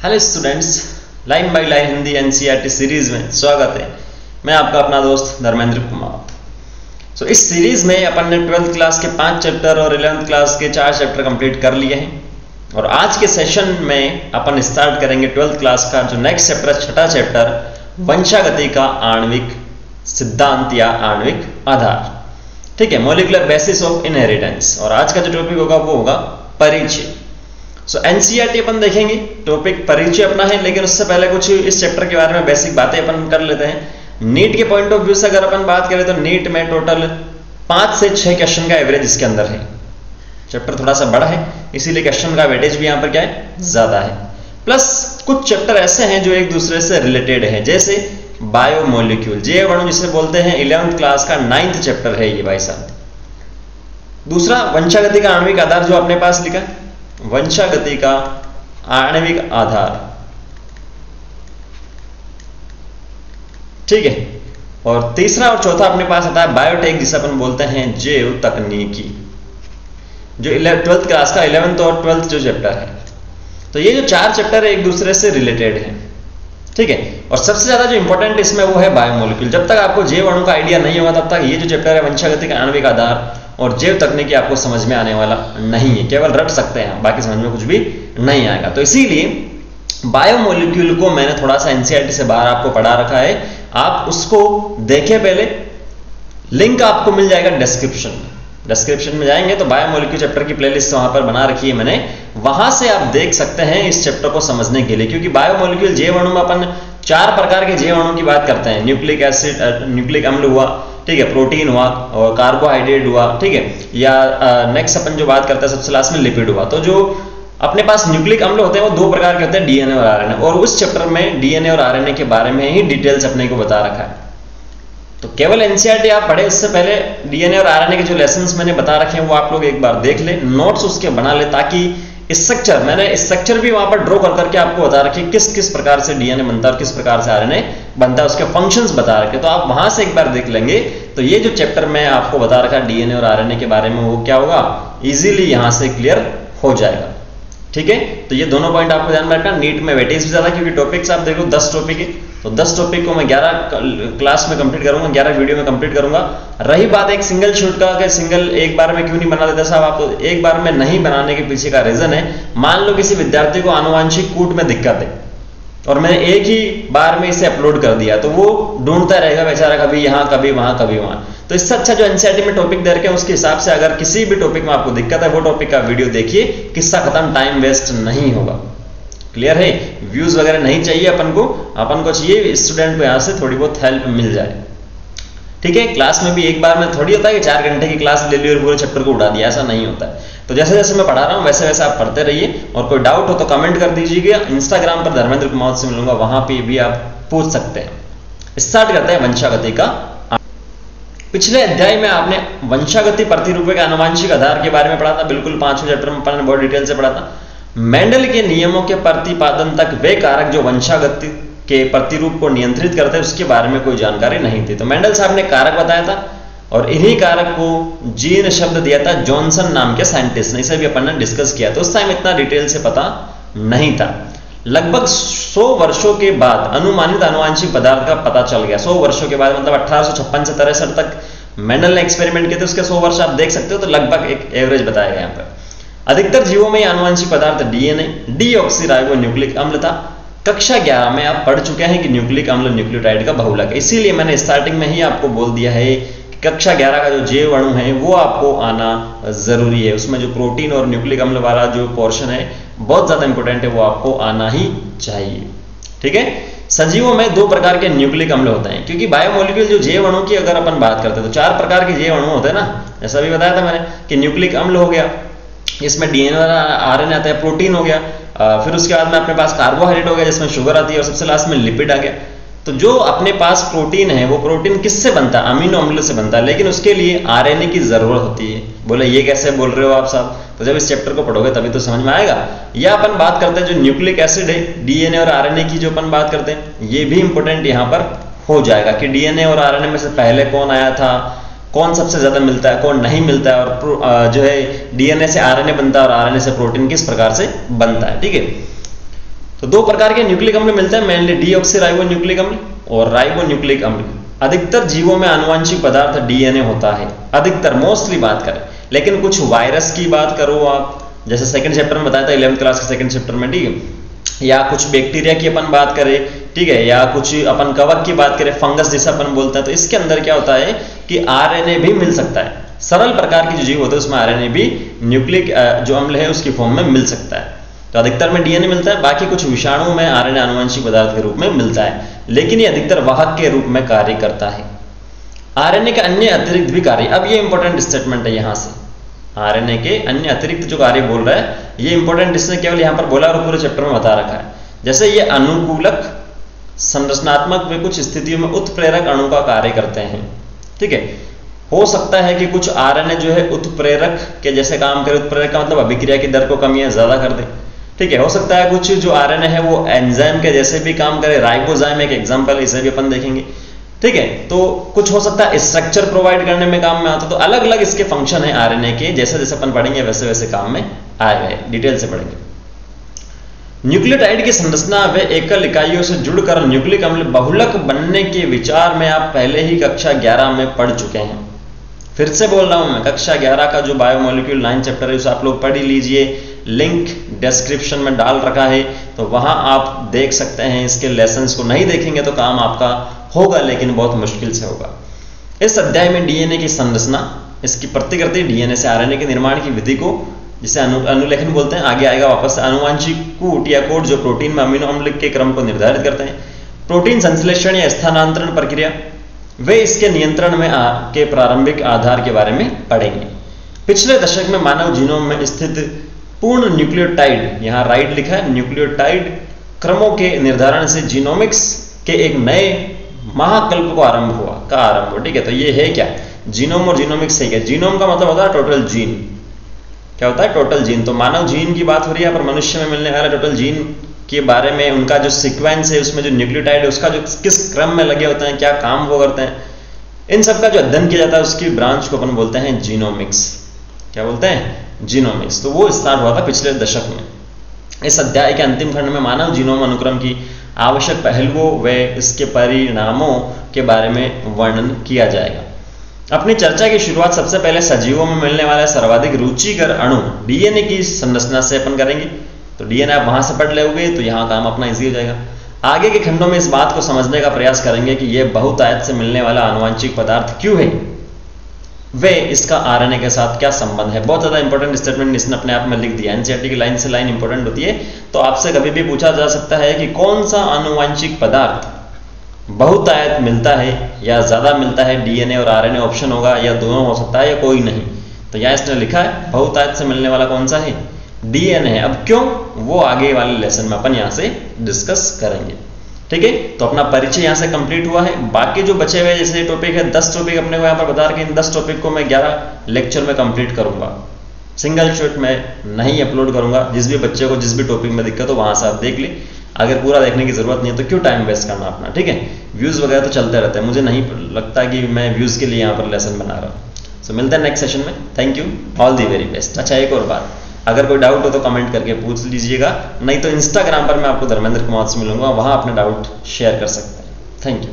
Hello students, line by line Hindi NCERT series में स्वागत है। मैं आपका अपना दोस्त धर्मेंद्र कुमार। इस सीरीज में अपन ने 12th क्लास के 5 चैप्टर और 11th क्लास के 4 चैप्टर कंप्लीट कर लिए हैं और आज के सेशन में अपन स्टार्ट करेंगे 12th क्लास का जो नेक्स्ट चैप्टर है, छठा चैप्टर, वंशागति का आणविक सिद्धांत या आणविक आधार। ठीक है, मॉलिक्यूलर बेसिस ऑफ इनहेरिटेंस। और आज का जो टॉपिक होगा वो होगा परिचय। एनसीईआरटी अपन देखेंगे, टॉपिक परिचय अपना है, लेकिन उससे पहले कुछ इस चैप्टर के बारे में बेसिक बातें अपन कर लेते हैं। नीट के पॉइंट ऑफ व्यू से अगर अपन बात करें तो नीट में टोटल 5 से 6 क्वेश्चन का एवरेज इसके अंदर है। चैप्टर थोड़ा सा बड़ा है, इसीलिए क्वेश्चन का वेटेज भी यहाँ पर क्या है, ज्यादा है। प्लस कुछ चैप्टर ऐसे हैं जो एक दूसरे से रिलेटेड है, जैसे बायोमोलिक्यूल, जैव अणु जिसे बोलते हैं, 11th क्लास का 9th चैप्टर है ये भाई साहब। दूसरा वंशागति का आणविक आधार जो अपने पास लिखा है, वंशागति का आणविक आधार। ठीक है, और तीसरा और चौथा अपने पास आता है बायोटेक, जिसे अपन बोलते हैं जैव तकनीकी, जो 12th क्लास का 11th और 12th जो चैप्टर है। तो ये जो 4 चैप्टर है एक दूसरे से रिलेटेड है। ठीक है, और सबसे ज्यादा जो इंपॉर्टेंट इसमें वो है बायोमोलिक्यूल। जब तक आपको जैव अणु का आइडिया नहीं होगा तब तक ये जो चैप्टर है वंशागति का आणविक आधार और जैव तकनीकी आपको समझ में आने वाला नहीं है। केवल रट सकते हैं, बाकी समझ में कुछ भी नहीं आएगा। तो इसीलिए बायोमोलिक्यूल को मैंने थोड़ा सा एनसीईआरटी से बाहर आपको पढ़ा रखा है, आप उसको देखें पहले। लिंक आपको मिल जाएगा डिस्क्रिप्शन में। डिस्क्रिप्शन में जाएंगे तो बायोमोलिक्यूल चैप्टर की प्लेलिस्ट वहां पर बना रखी है मैंने, वहां से आप देख सकते हैं इस चैप्टर को समझने के लिए। क्योंकि बायोमोलिक्यूल जैव अणु में अपन 4 प्रकार के जैव अणु की बात करते हैं। न्यूक्लिक एसिड, न्यूक्लिक अम्ल हुआ, ठीक है, प्रोटीन हुआ और कार्बोहाइड्रेट हुआ, ठीक है, या नेक्स्ट अपन जो बात करते हैं सबसे लास्ट में लिपिड हुआ। तो जो अपने पास न्यूक्लिक अम्ल होते हैं वो 2 प्रकार के होते हैं, डीएनए और आरएनए। और उस चैप्टर में डीएनए और आरएनए के बारे में ही डिटेल्स अपने को बता रखा है। तो केवल एनसीईआरटी आप पढ़े, इससे पहले डीएनए और आरएनए के जो लेसन्स मैंने बता रखे हैं वो आप लोग एक बार देख ले, नोट्स उसके बना ले, ताकि स्ट्रक्चर, मैंने स्ट्रक्चर भी वहां पर ड्रॉ कर करके आपको बता रखे किस किस प्रकार से डीएनए बनता है और किस प्रकार से आरएनए बनता है, उसके फंक्शंस बता रखे। तो आप वहां से एक बार देख लेंगे तो ये जो चैप्टर में आपको बता रखा डीएनए और आरएनए के बारे में वो क्या होगा, इजीली यहां से क्लियर हो जाएगा। ठीक है, तो ये दोनों पॉइंट आपको ध्यान में रखना। नीट में वेटेज भी ज्यादा, क्योंकि टॉपिक्स आप देखो 10 टॉपिक है, तो 10 टॉपिक को मैं 11 क्लास में कंप्लीट करूंगा, 11 वीडियो में कंप्लीट करूंगा। रही बात एक सिंगल शूट का, कि सिंगल एक बार में क्यों नहीं बना देते साहब आप, तो एक बार में नहीं बनाने के पीछे का रीजन है, मान लो किसी विद्यार्थी को आनुवांशिक कूट में दिक्कत है और मैंने एक ही बार में इसे अपलोड कर दिया, तो वो ढूंढता रहेगा बेचारा, कभी यहाँ कभी वहां कभी वहां। तो इससे अच्छा जो एनसीईआरटी में टॉपिक दे रखे हैं उसके हिसाब से अगर किसी भी टॉपिक में आपको दिक्कत है वो टॉपिक का वीडियो देखिए, किस्सा खत्म, टाइम वेस्ट नहीं होगा। क्लियर है, व्यूज वगैरह नहीं चाहिए अपन को चाहिए स्टूडेंट को यहाँ से थोड़ी बहुत हेल्प मिल जाए। ठीक है, क्लास में भी एक बार में थोड़ी होता है कि 4 घंटे की क्लास ले ली और पूरे चैप्टर को उड़ा दिया, ऐसा नहीं होता है। तो जैसे जैसे मैं पढ़ा रहा हूँ वैसे वैसे आप पढ़ते रहिए, और कोई डाउट हो तो कमेंट कर दीजिएगा। इंस्टाग्राम पर धर्मेंद्र कुमार से मिलूंगा, वहां पे भी आप पूछ सकते हैं। स्टार्ट करते हैं वंशागति का। पिछले अध्याय में आपने वंशागति प्रतिरूपक आनुवांशिक आधार के बारे में पढ़ा था, बिल्कुल 5वें चैप्टर में अपन ने बहुत डिटेल से पढ़ा था। मेंडल के नियमों के प्रतिपादन तक वे कारक जो वंशागति के प्रतिरूप को नियंत्रित करते हैं उसके बारे में कोई जानकारी नहीं थी। तो मेंडल साहब ने कारक बताया था और इन्हीं कारक को जीन शब्द दिया था जॉनसन नाम के साइंटिस्ट ने। इसे भी अपन ने डिस्कस किया, तो उस टाइम इतना डिटेल से पता नहीं था। लगभग 100 वर्षों के बाद अनुमानित आनुवांशिक पदार्थ का पता चल गया। 100 वर्षों के बाद, मतलब 1856 से 63 तक मेंडल ने एक्सपेरिमेंट किए थे, उसके 100 वर्ष आप देख सकते हो। तो लगभग एक एवरेज बताया गया यहाँ पर। अधिकतर जीवों में आनुवांशिक पदार्थ डीएनए, डीऑक्सीराइबो न्यूक्लिक अम्ल था। कक्षा 11 में आप पढ़ चुके हैं कि न्यूक्लिक अम्ल न्यूक्लियोटाइड का बहुलक है, इसीलिए मैंने स्टार्टिंग में ही आपको बोल दिया है कि कक्षा 11 का जो जैव अणु है वो आपको आना जरूरी है। उसमें जो प्रोटीन और न्यूक्लिक अम्ल वाला जो पोर्शन है बहुत ज्यादा इंपॉर्टेंट है, वो आपको आना ही चाहिए। ठीक है, सजीवों में 2 प्रकार के न्यूक्लिक अम्ल होते हैं, क्योंकि बायोमोलिक्यूल जो जैव अणु की अगर अपन बात करते हैं तो 4 प्रकार के जैव अणु होते हैं ना, जैसा भी बताया था मैंने कि न्यूक्लिक अम्ल हो गया, इसमें डीएनए और आरएनए आता है, प्रोटीन हो गया, फिर उसके बाद में अपने पास कार्बोहाइड्रेट हो गया जिसमें शुगर आती है, और सबसे लास्ट में लिपिड आ गया। तो जो अपने पास प्रोटीन है वो प्रोटीन किससे बनता है, अमीनो अम्ल से बनता है, लेकिन उसके लिए आरएनए की जरूरत होती है। बोले ये कैसे बोल रहे हो आप साहब, तो जब इस चैप्टर को पढ़ोगे तभी तो समझ में आएगा। या अपन बात करते हैं जो न्यूक्लिक एसिड है, डीएनए और आरएनए की जो अपन बात करते हैं, ये भी इंपॉर्टेंट यहाँ पर हो जाएगा कि डीएनए और आरएनए में से पहले कौन आया था, कौन सबसे ज्यादा मिलता है, कौन नहीं मिलता है, और जो है डीएनए से आरएनए बनता है और आरएनए से प्रोटीन किस प्रकार से बनता है। ठीक है, तो दो प्रकार के न्यूक्लिक अम्ल मिलते हैं मेनली, डीऑक्सीराइबो न्यूक्लिक अम्ल और राइबो न्यूक्लिक अम्ल। अधिकतर जीवों में आनुवंशिक पदार्थ डीएनए होता है, अधिकतर मोस्टली बात करें। लेकिन कुछ वायरस की बात करो आप, जैसे सेकंड चैप्टर में बताया था 11th क्लास के सेकंड चैप्टर में, ठीक है, या कुछ बैक्टीरिया की अपन बात करें, ठीक है, या कुछ अपन कवक की बात करें, फंगस जैसा अपन बोलते हैं, तो इसके अंदर क्या होता है कि आरएनए भी मिल सकता है। सरल प्रकार की जो जीव होते हैं उसमें आरएनए भी न्यूक्लिक जो अम्ल है उसकी फॉर्म में मिल सकता है। तो अधिकतर में डीएनए मिलता है, बाकी कुछ विषाणु में आरएनए आनुवंशिक पदार्थ के रूप में मिलता है, लेकिन ये अधिकतर वाहक के रूप में कार्य करता है। आरएनए के अन्य अतिरिक्त भी कार्य, अब ये इंपॉर्टेंट स्टेटमेंट है यहाँ से, आरएनए के अन्य अतिरिक्त जो कार्य बोल रहा है ये इंपॉर्टेंट, इसने केवल यहाँ पर बोला और पूरे चैप्टर में बता रखा है। जैसे ये अनुकूलक, संरचनात्मक वे कुछ स्थितियों में उत्प्रेरक अणु का कार्य करते हैं, ठीक है। हो सकता है कि कुछ आरएनए जो है उत्प्रेरक के जैसे काम करे, उत्प्रेरक का मतलब अभिक्रिया की दर को कम या ज्यादा कर दे, ठीक है। हो सकता है कुछ जो आरएनए है वो एंजाइम के जैसे भी काम करे, राइबोजाइम एक एग्जांपल, इसे भी अपन देखेंगे, ठीक है। तो कुछ हो सकता है स्ट्रक्चर प्रोवाइड करने में काम में आता, तो अलग अलग इसके फंक्शन है आरएनए के, जैसे जैसे अपन पढ़ेंगे वैसे वैसे काम में आएगा, डिटेल से पढ़ेंगे। न्यूक्लियोटाइड की संरचना व एकल इकाइयों से जुड़कर न्यूक्लिक अम्ल बहुलक बनने के विचार में आप पहले ही कक्षा 11 में पढ़ चुके हैं। फिर से बोल रहा हूं मैं, कक्षा 11 का जो बायोमोलिक्यूल 9 चैप्टर है उसे आप लोग पढ़ ही लीजिए, लिंक डिस्क्रिप्शन में डाल रखा है, तो वहां आप देख सकते हैं। इसके लेसन्स को नहीं देखेंगे तो काम आपका होगा, लेकिन बहुत मुश्किल से होगा। इस अध्याय में डीएनए की संरचना, इसकी प्रतिकृति, डीएनए से आरएनए के निर्माण की विधि को जिसे अनुलेखन बोलते हैं, आगे आएगा वापस। आनुवांशिक कूट या कोड जो प्रोटीन में अमीनो अम्ल के क्रम को निर्धारित करते हैं, प्रोटीन संश्लेषण या स्थानांतरण प्रक्रिया, वे इसके नियंत्रण में के प्रारंभिक आधार के बारे में पढ़ेंगे। पिछले दशक में मानव जीनोम में स्थित पूर्ण न्यूक्लियोटाइड, यहाँ राइट लिखा है, न्यूक्लियोटाइड क्रमों के निर्धारण से जीनोमिक्स के एक नए महाकल्प को आरंभ हुआ, ठीक है। तो ये है क्या, जीनोम और जीनोमिक्स है क्या। जीनोम का मतलब होता है टोटल जीन, क्या होता है टोटल जीन। तो मानव जीन की बात हो रही है, पर मनुष्य में मिलने वाला टोटल जीन के बारे में, उनका जो सीक्वेंस है, उसमें जो न्यूक्लियोटाइड है उसका जो किस क्रम में लगे होते हैं, क्या काम वो करते हैं, इन सब का जो अध्ययन किया जाता है उसकी ब्रांच को अपन बोलते हैं जीनोमिक्स। क्या बोलते हैं, जीनोमिक्स। तो वो स्टार्ट हुआ था पिछले दशक में। इस अध्याय के अंतिम खंड में मानव जीनोम अनुक्रम की आवश्यक पहलुओं व इसके परिणामों के बारे में वर्णन किया जाएगा। अपनी चर्चा की शुरुआत सबसे पहले सजीवों में मिलने वाले सर्वाधिक रुचिकर अणु डीएनए की संरचना से अपन करेंगे। तो डीएनए आप वहां से पढ़ लोगे तो यहाँ काम अपना इजी हो जाएगा। आगे के खंडों में इस बात को समझने का प्रयास करेंगे कि यह बहुतायत से मिलने वाला आनुवांशिक पदार्थ क्यों है, वे इसका आरएनए के साथ क्या संबंध है। बहुत ज्यादा इंपॉर्टेंट स्टेटमेंट इसने अपने आप में लिख दिया। एनसीईआरटी की लाइन से लाइन इंपॉर्टेंट होती है। तो आपसे कभी भी पूछा जा सकता है कि कौन सा आनुवांशिक पदार्थ बहुतायत मिलता है या ज्यादा मिलता है, डीएनए और आरएनए ऑप्शन होगा, या दोनों हो सकता है या कोई नहीं। तो यहाँ इसने लिखा है बहुतायत से मिलने वाला कौन सा है, डीएनए है। अब क्यों, वो आगे वाले लेसन में अपन यहाँ से डिस्कस करेंगे, ठीक है। तो अपना परिचय यहाँ से कंप्लीट हुआ है। बाकी जो बचे हुए जैसे टॉपिक है 10 टॉपिक अपने को यहाँ पर बता रहे हैं, इन 10 टॉपिक को मैं 11 लेक्चर में कंप्लीट करूंगा। सिंगल शॉट में नहीं अपलोड करूंगा। जिस भी बच्चे को जिस भी टॉपिक में दिक्कत हो वहां से आप देख ले। अगर पूरा देखने की जरूरत नहीं है तो क्यों टाइम वेस्ट करना अपना, ठीक है। व्यूज वगैरह तो चलते रहते हैं, मुझे नहीं लगता कि मैं व्यूज के लिए यहाँ पर लेसन बना रहा हूँ। सो मिलते हैं नेक्स्ट सेशन में। Thank you, all the very best. अच्छा, एक और बात, अगर कोई डाउट हो तो कमेंट करके पूछ लीजिएगा, नहीं तो इंस्टाग्राम पर मैं आपको धर्मेंद्र कुमार से मिलूंगा, वहां अपने डाउट शेयर कर सकते हैं। Thank you.